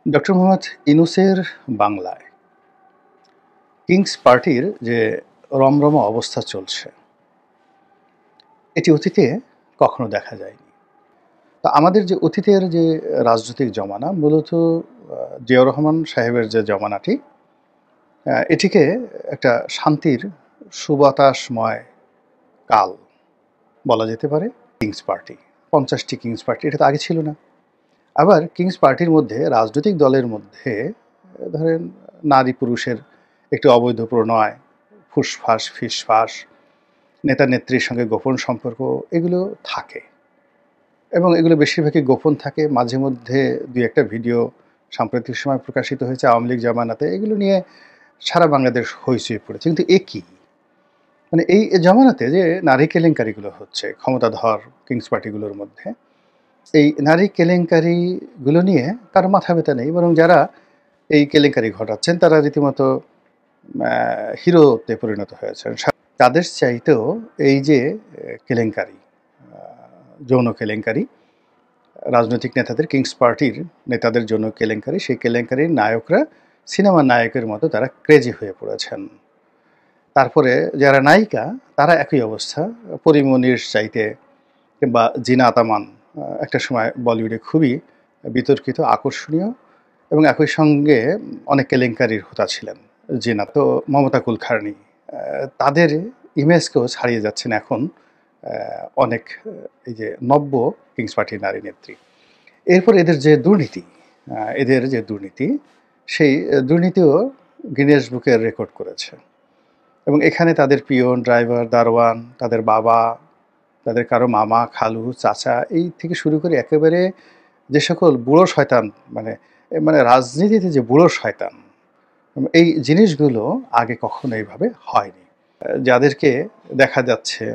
Doctor Mohammad ইউনূসের বাংলায় Kings পার্টির যে রমরমা অবস্থা চলছে, এটি অতীতে কখনো দেখা যায়নি। তো আমাদের যে অতীতের যে রাজনৈতিক জমানা মূলত জিয়াউর রহমান সাহেবের যে জমানাটি, এটিকে একটা শান্তির সুবাতাসময় কাল বলা যেতে পারে। কিংস পার্টি ৫০টি কিংস পার্টি, এটা তো আগে ছিল না। আবার কিংস পার্টির মধ্যে রাজনৈতিক দলের মধ্যে ধরেন নারী পুরুষের একটি অবৈধ প্রণয়, ফুসফাস ফিসফাস, নেতা নেত্রীর সঙ্গে গোপন সম্পর্ক, এগুলো থাকে এবং এগুলো বেশিরভাগই গোপন থাকে। মাঝে মধ্যে দুই একটা ভিডিও সাম্প্রতিক সময় প্রকাশিত হয়েছে আওয়ামী লীগ জামানাতে, এগুলো নিয়ে সারা বাংলাদেশ হইচই পড়েছে। কিন্তু এ কি, মানে এই জামানাতে যে নারী কেলেঙ্কারিগুলো হচ্ছে ক্ষমতাধর কিংস পার্টিগুলোর মধ্যে, এই নারী কেলেঙ্কারিগুলো নিয়ে কারো মাথা ব্যথা নেই, বরং যারা এই কেলেঙ্কারি ঘটাচ্ছেন তারা রীতিমতো হিরোতে পরিণত হয়েছেন। তাদের চাইতেও এই যে কেলেঙ্কারি, যৌন কেলেঙ্কারি, রাজনৈতিক নেতাদের কিংস পার্টির নেতাদের জন্য কেলেঙ্কারি, সেই কেলেঙ্কারির নায়করা সিনেমার নায়কের মতো তারা ক্রেজি হয়ে পড়েছেন। তারপরে যারা নায়িকা তারা একই অবস্থা, পরিমণির চাইতে কিংবা জিনা আতামান একটা সময় বলিউডে খুবই বিতর্কিত, আকর্ষণীয় এবং একই সঙ্গে অনেক কেলেঙ্কারির হোতা ছিলেন জিনা। তো মমতা কুলকার্নি, তাদের ইমেজকেও ছাড়িয়ে যাচ্ছেন এখন অনেক এই যে নব্য কিংস পার্টির নারী নেত্রী। এরপর এদের যে দুর্নীতি, সেই দুর্নীতিও গিনেস বুকের রেকর্ড করেছে এবং এখানে তাদের পিয়ন, ড্রাইভার, দারোয়ান, তাদের বাবা, তাদের কারো মামা, খালু, চাচা, এই থেকে শুরু করে একেবারে যে সকল বুড়ো শয়তান, মানে মানে রাজনীতিতে যে বুড়ো শয়তান, এই জিনিসগুলো আগে কখনো এইভাবে হয়নি। যাদেরকে দেখা যাচ্ছে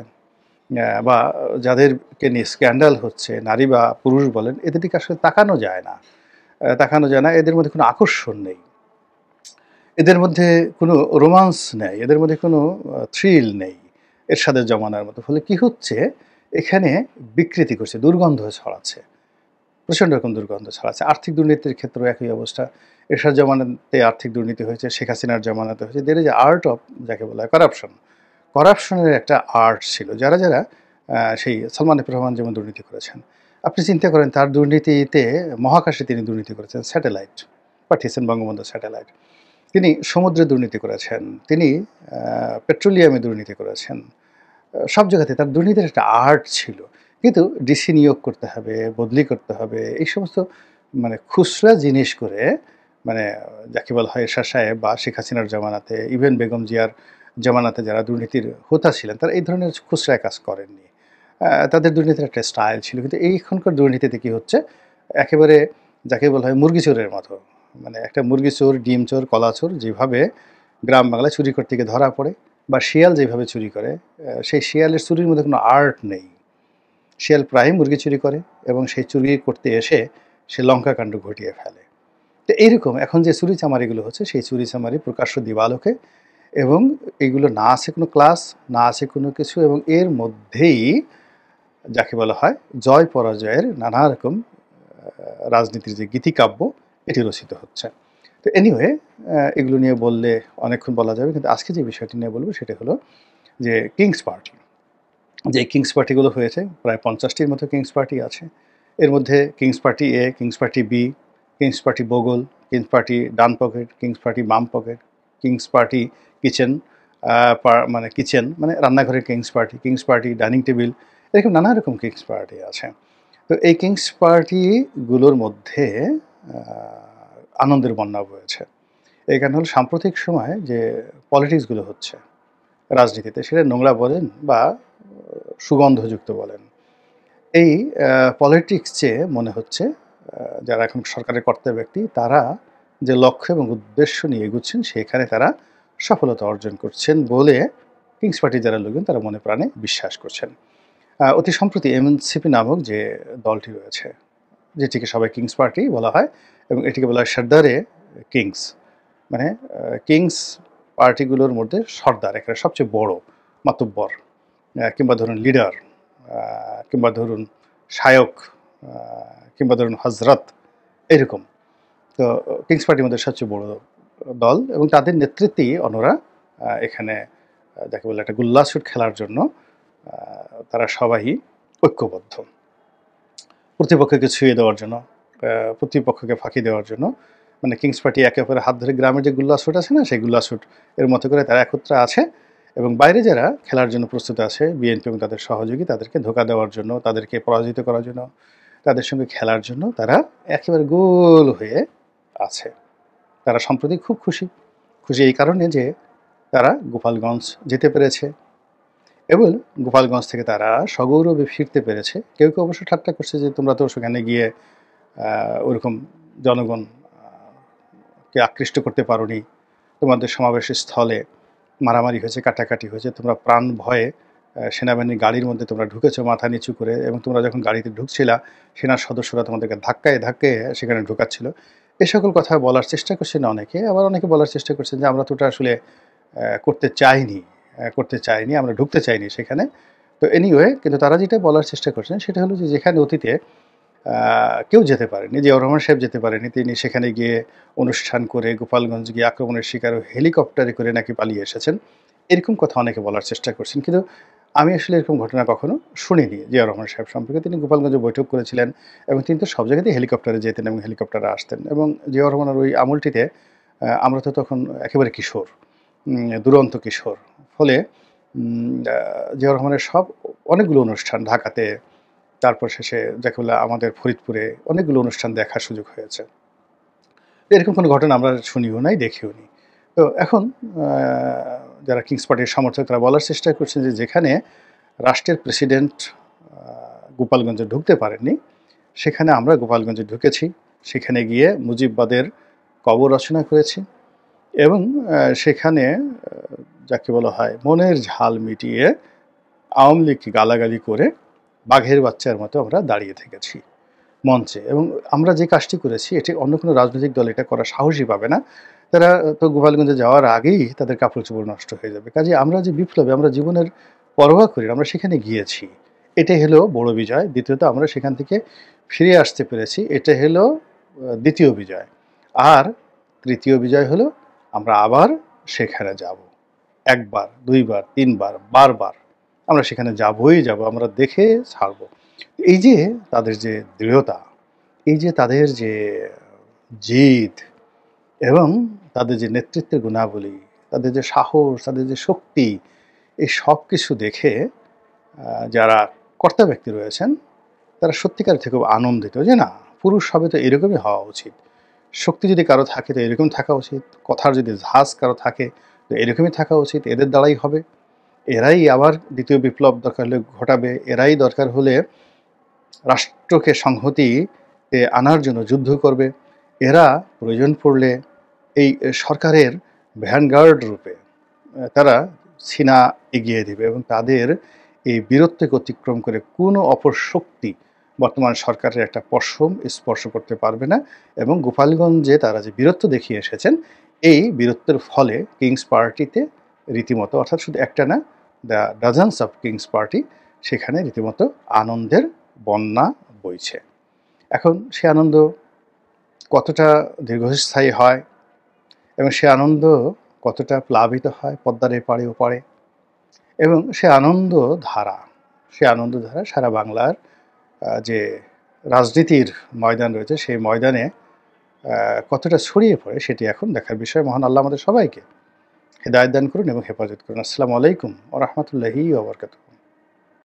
বা যাদেরকে নিয়ে স্ক্যান্ডাল হচ্ছে, নারী বা পুরুষ বলেন, এদের দিকে আসলে তাকানো যায় না। এদের মধ্যে কোনো আকর্ষণ নেই, এদের মধ্যে কোনো রোমান্স নেই, এদের মধ্যে কোনো থ্রিল নেই এরশাদের জমানার মতো। ফলে কি হচ্ছে, এখানে বিকৃতি করছে, দুর্গন্ধ ছড়াচ্ছে, প্রচণ্ড রকম দুর্গন্ধ ছড়াচ্ছে। আর্থিক দুর্নীতির ক্ষেত্রেও একই অবস্থা। এরশাদ জামানাতে আর্থিক দুর্নীতি হয়েছে, শেখ হাসিনার জামানাতে হয়েছে। There is a art of, যাকে বলা হয় করাপশন। করাপশনের একটা আর্ট ছিল। যারা সেই সালমান এফ রহমান যেমন দুর্নীতি করেছেন, আপনি চিন্তা করেন তার দুর্নীতিতে মহাকাশে তিনি দুর্নীতি করেছেন, স্যাটেলাইট পাঠিয়েছেন, বঙ্গবন্ধু স্যাটেলাইট। তিনি সমুদ্রে দুর্নীতি করেছেন, তিনি পেট্রোলিয়ামে দুর্নীতি করেছেন। সব জায়গাতে তার দুর্নীতির একটা আর্ট ছিল। কিন্তু ডিসি নিয়োগ করতে হবে, বদলি করতে হবে, এই সমস্ত মানে খুচরা জিনিস করে, মানে যাকে বলা হয় এরশাদ সাহেব বা শেখ হাসিনার জামানাতে, ইভেন বেগম জিয়ার জামানাতে যারা দুর্নীতির হোতা ছিলেন, তারা এই ধরনের খুচরা কাজ করেননি। তাদের দুর্নীতির একটা স্টাইল ছিল। কিন্তু এইখানকার দুর্নীতিতে কী হচ্ছে, একেবারে যাকে বলা হয় মুরগি চোরের মতো। মানে একটা মুরগি চোর, ডিম চোর, কলা চোর যেভাবে গ্রাম বাংলায় চুরি করতে গিয়ে ধরা পড়ে, বা শিয়াল যেভাবে চুরি করে, সেই শিয়ালের চুরির মধ্যে কোনো আর্ট নেই। শিয়াল প্রায়ই মুরগি চুরি করে এবং সেই চুরি করতে এসে সে লঙ্কাকাণ্ড ঘটিয়ে ফেলে। তো এইরকম এখন যে চুরি চামারিগুলো হচ্ছে, সেই চুরি চামারি প্রকাশ্য দিবালোকে, এবং এগুলো না আছে কোনো ক্লাস, না আছে কোনো কিছু, এবং এর মধ্যেই যাকে বলা হয় জয় পরাজয়ের নানা রকম রাজনীতির যে গীতিকাব্য, এটি রচিত হচ্ছে। তো এনিওয়ে, এগুলো নিয়ে বললে অনেকক্ষণ বলা যাবে, কিন্তু আজকে যে বিষয়টি নিয়ে বলবো সেটা হলো যে কিংস পার্টি। যে কিংস পার্টিগুলো হয়েছে, প্রায় ৫০টির মতো কিংস পার্টি আছে। এর মধ্যে kings party A, kings party B, kings party বগল, কিংস পার্টি ডান পকেট, কিংস পার্টি বাম পকেট, কিংস পার্টি কিচেন, মানে কিচেন মানে রান্নাঘরের kings party, kings party dining table, এরকম নানা রকম কিংস পার্টি আছে। তো এই কিংস পার্টিগুলোর মধ্যে আনন্দের বন্যা বয়েছে। এই কারণে হলো সাম্প্রতিক সময়ে যে পলিটিক্সগুলো হচ্ছে রাজনীতিতে, সেটা নোংরা বলেন বা সুগন্ধযুক্ত বলেন, এই পলিটিক্সে মনে হচ্ছে যারা এখন সরকারের কর্তা ব্যক্তি, তারা যে লক্ষ্য এবং উদ্দেশ্য নিয়ে এগুচ্ছেন, সেখানে তারা সফলতা অর্জন করছেন বলে কিংস পার্টির যারা লোকজন তারা মনে প্রাণে বিশ্বাস করছেন। অতি সম্প্রতি এনসিপি নামক যে দলটি রয়েছে, যেটিকে সবাই কিংস পার্টি বলা হয়, এবং এটিকে বলা হয় সর্দারে কিংস, মানে কিংস পার্টিগুলোর মধ্যে সর্দার এখানে সবচেয়ে বড় মাতব্বর, কিংবা ধরুন লিডার, কিংবা ধরুন শায়ক, কিংবা ধরুন হজরত, এরকম। তো কিংস পার্টির মধ্যে সবচেয়ে বড় দল এবং তাদের নেতৃত্বেই অন্যরা এখানে যাকে বলে একটা গুল্লাছুট খেলার জন্য তারা সবাই ঐক্যবদ্ধ। প্রতিপক্ষকে ছুঁয়ে দেওয়ার জন্য, প্রতিপক্ষকে ফাঁকি দেওয়ার জন্য, মানে কিংস পার্টি একে অপরের হাত ধরে গ্রামের যে গুল্লাছুট আছে না, সেই গুল্লাছুট এর মতো করে তারা একত্রে আছে এবং বাইরে যারা খেলার জন্য প্রস্তুত আছে বিএনপি এবং তাদের সহযোগী, তাদেরকে ধোঁকা দেওয়ার জন্য, তাদেরকে পরাজিত করার জন্য, তাদের সঙ্গে খেলার জন্য তারা একেবারে গোল হয়ে আছে। তারা সম্প্রতি খুব খুশি এই কারণে যে তারা গোপালগঞ্জ যেতে পেরেছে এবং গোপালগঞ্জ থেকে তারা সগৌরবে ফিরতে পেরেছে। কেউ কেউ অবশ্য ঠাট্টা করছে যে তোমরা তো সেখানে গিয়ে ওরকম জনগণ কে আকৃষ্ট করতে পারোনি, তোমাদের সমাবেশের স্থলে মারামারি হয়েছে, কাটাকাটি হয়েছে, তোমরা প্রাণ ভয়ে সেনাবাহিনীর গাড়ির মধ্যে তোমরা ঢুকেছো মাথা নিচু করে, এবং তোমরা যখন গাড়িতে ঢুকছিলা সেনার সদস্যরা তোমাদেরকে ধাক্কায় সেখানে ঢোকাচ্ছিল। এ সকল কথা বলার চেষ্টা করছেন অনেকে, আবার অনেকে বলার চেষ্টা করছেন যে আমরা তো ওটা আসলে করতে চাইনি, আমরা ঢুকতে চাইনি সেখানে। তো এনিওয়ে, কিন্তু তারা যেটা বলার চেষ্টা করছেন সেটা হলো যে যেখানে অতীতে কেউ যেতে পারেনি, জিয়াউর রহমান সাহেব যেতে পারেনি, তিনি সেখানে গিয়ে অনুষ্ঠান করে গোপালগঞ্জ গিয়ে আক্রমণের শিকার হেলিকপ্টারে করে নাকি পালিয়ে এসেছেন, এরকম কথা অনেকে বলার চেষ্টা করছেন। কিন্তু আমি আসলে এরকম ঘটনা কখনো শুনিনি জিয়াউর রহমান সাহেব সম্পর্কে। তিনি গোপালগঞ্জে বৈঠক করেছিলেন এবং তিনি তো সব জায়গাতেই হেলিকপ্টারে যেতেন এবং হেলিকপ্টারে আসতেন। এবং জিয়াউর রহমানের ওই আমলটিতে আমরা তো তখন একেবারে কিশোর, দুরন্ত কিশোর। ফলে জিয়াউর রহমানের অনেকগুলো অনুষ্ঠান ঢাকাতে, তারপর শেষে যাকে বলে আমাদের ফরিদপুরে অনেকগুলো অনুষ্ঠান দেখার সুযোগ হয়েছে। এরকম কোনো ঘটনা আমরা শুনিও নাই, দেখিও নি। তো এখন যারা কিংস পার্টির সমর্থক তারা বলার চেষ্টা করছেন যে যেখানে রাষ্ট্রের প্রেসিডেন্ট গোপালগঞ্জে ঢুকতে পারেননি, সেখানে আমরা গোপালগঞ্জে ঢুকেছি, সেখানে গিয়ে মুজিববাদের কবর রচনা করেছি এবং সেখানে যাকে বলা হয় মনের ঝাল মিটিয়ে আওয়ামী লীগকে গালাগালি করে বাঘের বাচ্চার মতো আমরা দাঁড়িয়ে থেকেছি মঞ্চে। এবং আমরা যে কাজটি করেছি এটি অন্য কোনো রাজনৈতিক দল এটা করার সাহসই পাবে না। তারা তো গোপালগঞ্জে যাওয়ার আগেই তাদের কাপড় চোপড় নষ্ট হয়ে যাবে। কাজে আমরা যে বিপ্লবে আমরা জীবনের পরোয়া করি, আমরা সেখানে গিয়েছি, এটাই হলো বড় বিজয়। দ্বিতীয়ত আমরা সেখান থেকে ফিরে আসতে পেরেছি, এটা হলো দ্বিতীয় বিজয়। আর তৃতীয় বিজয় হলো আমরা আবার সেখানে যাব, একবার, দুইবার, তিনবার, বারবার আমরা সেখানে যাবই যাব, আমরা দেখে ছাড়ব। এই যে তাদের যে দৃঢ়তা, এই যে তাদের যে জিদ এবং তাদের যে নেতৃত্বের গুণাবলী, তাদের যে সাহস, তাদের যে শক্তি, এই সব কিছু দেখে যারা কর্তা ব্যক্তি রয়েছেন তারা সত্যিকার থেকে খুব আনন্দিত যে না, পুরুষ হবে তো এরকমই হওয়া উচিত। শক্তি যদি কারো থাকে তো এরকম থাকা উচিত, কথার যদি ঝাঁজ কারো থাকে তো এরকমই থাকা উচিত, এদের দ্বারাই হবে। এরাই আবার দ্বিতীয় বিপ্লব দরকার হলে ঘটাবে, এরাই দরকার হলে রাষ্ট্রকে সংহতিতে আনার জন্য যুদ্ধ করবে, এরা প্রয়োজন পড়লে এই সরকারের ভ্যানগার্ড রূপে তারা সিনা এগিয়ে দেবে এবং তাদের এই বীরত্বকে অতিক্রম করে কোনো অপর শক্তি বর্তমান সরকারের একটা পশম স্পর্শ করতে পারবে না। এবং গোপালগঞ্জে তারা যে বীরত্ব দেখিয়ে এসেছেন, এই বীরত্বের ফলে কিংস পার্টিতে রীতিমতো, অর্থাৎ শুধু একটা না, দ্য ডাজনস অফ কিংস পার্টি, সেখানে রীতিমতো আনন্দের বন্যা বইছে। এখন সে আনন্দ কতটা দীর্ঘস্থায়ী হয় এবং সে আনন্দ কতটা প্লাবিত হয় পদ্মার এপারে ওপারে, এবং সে আনন্দধারা সারা বাংলার যে রাজনীতির ময়দান রয়েছে সেই ময়দানে কতটা ছড়িয়ে পড়ে সেটি এখন দেখার বিষয়। মহান আল্লাহ আমাদের সবাইকে হেদায়েত দান করুন এবং হেফাজত করুন। আসসালামু আলাইকুম ওয়া রাহমাতুল্লাহি ওয়া বারাকাতুহু।